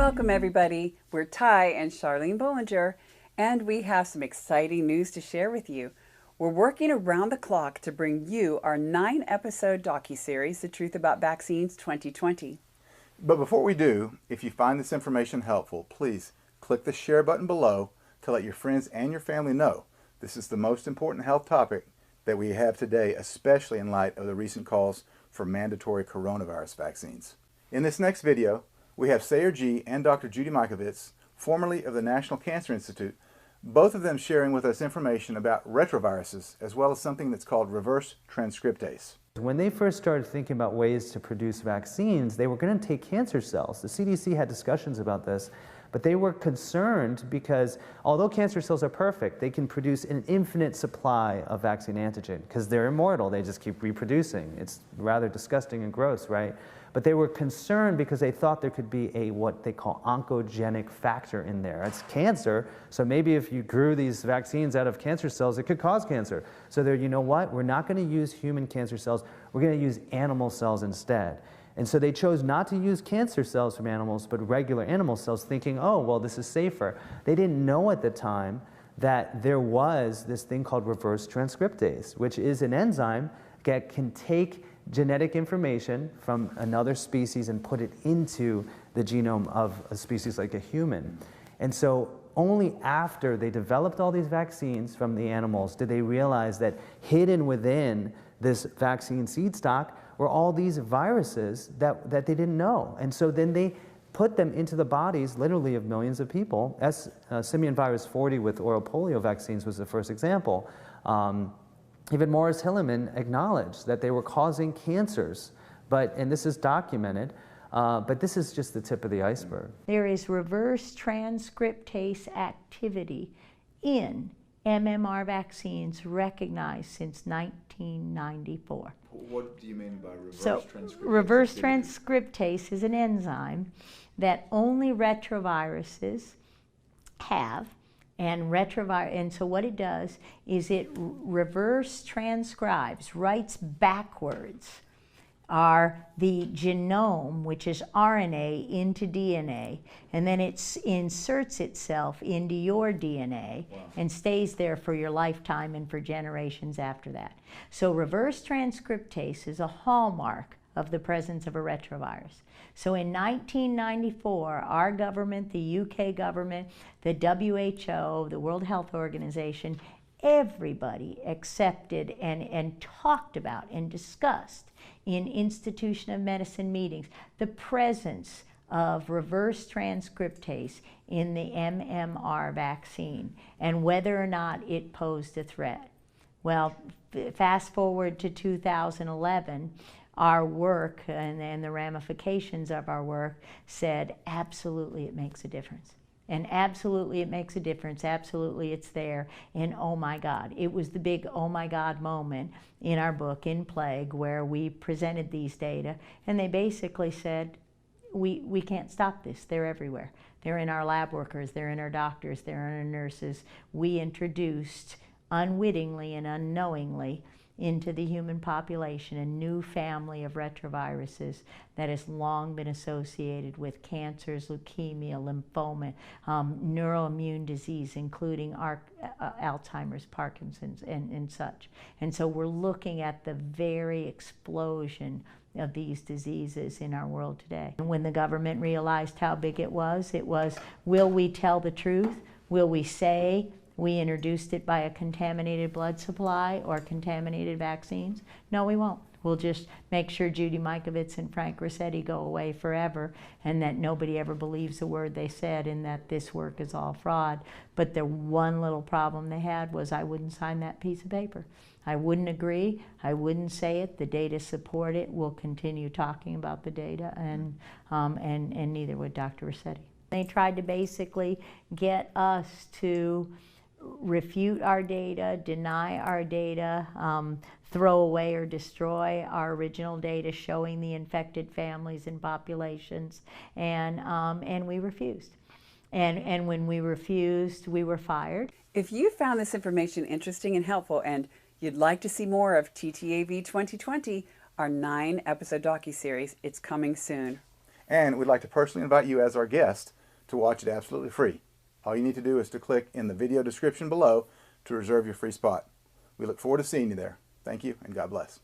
Welcome everybody. We're Ty and Charlene Bollinger, and we have some exciting news to share with you. We're working around the clock to bring you our 9-episode docuseries, The Truth About Vaccines 2020. But before we do, if you find this information helpful, please click the share button below to let your friends and your family know this is the most important health topic that we have today, especially in light of the recent calls for mandatory coronavirus vaccines. In this next video, we have Sayer G. and Dr. Judy Mikovits, formerly of the National Cancer Institute, both of them sharing with us information about retroviruses, as well as something that's called reverse transcriptase. When they first started thinking about ways to produce vaccines, they were going to take cancer cells. The CDC had discussions about this, but they were concerned because although cancer cells are perfect, they can produce an infinite supply of vaccine antigen because they're immortal. They just keep reproducing. It's rather disgusting and gross, right? But they were concerned because they thought there could be a what they call oncogenic factor in there. It's cancer, so maybe if you grew these vaccines out of cancer cells, it could cause cancer. So they're, you know what, we're not going to use human cancer cells, we're going to use animal cells instead. And so they chose not to use cancer cells from animals, but regular animal cells, thinking, oh, well, this is safer. They didn't know at the time that there was this thing called reverse transcriptase, which is an enzyme that can take genetic information from another species and put it into the genome of a species like a human. And so only after they developed all these vaccines from the animals did they realize that hidden within this vaccine seed stock were all these viruses that they didn't know. And so then they put them into the bodies, literally, of millions of people. Simian virus 40 with oral polio vaccines was the first example. Even Morris Hilleman acknowledged that they were causing cancers, and this is documented, but this is just the tip of the iceberg. There is reverse transcriptase activity in MMR vaccines recognized since 1994. What do you mean by reverse transcriptase? Reverse transcriptase is an enzyme that only retroviruses have. And so what it does is it reverse transcribes, writes backwards the genome, which is RNA, into DNA, and then it inserts itself into your DNA. Wow. And stays there for your lifetime and for generations after that. So reverse transcriptase is a hallmark of the presence of a retrovirus. So in 1994, our government, the UK government, the WHO, the World Health Organization, everybody accepted and talked about and discussed in institution of medicine meetings the presence of reverse transcriptase in the MMR vaccine and whether or not it posed a threat. Well, fast forward to 2011, our work and the ramifications of our work said absolutely it makes a difference. And absolutely it makes a difference, absolutely it's there, and oh my God. It was the big oh my God moment in our book, In Plague, where we presented these data, and they basically said, we can't stop this, they're everywhere. They're in our lab workers, they're in our doctors, they're in our nurses. We introduced, unwittingly and unknowingly, into the human population a new family of retroviruses that has long been associated with cancers, leukemia, lymphoma, neuroimmune disease, including Alzheimer's, Parkinson's, and such. And so we're looking at the very explosion of these diseases in our world today. And when the government realized how big it was, will we tell the truth? Will we say we introduced it by a contaminated blood supply or contaminated vaccines? No, we won't. We'll just make sure Judy Mikovits and Frank Rossetti go away forever and that nobody ever believes a word they said and that this work is all fraud. But the one little problem they had was I wouldn't sign that piece of paper. I wouldn't agree. I wouldn't say it. The data support it. We'll continue talking about the data, and neither would Dr. Rossetti. They tried to basically get us to refute our data, deny our data, throw away or destroy our original data showing the infected families and populations, and we refused. And when we refused, we were fired. If you found this information interesting and helpful and you'd like to see more of TTAV 2020, our 9-episode docuseries, it's coming soon. And we'd like to personally invite you as our guest to watch it absolutely free. All you need to do is to click in the video description below to reserve your free spot. We look forward to seeing you there. Thank you, and God bless.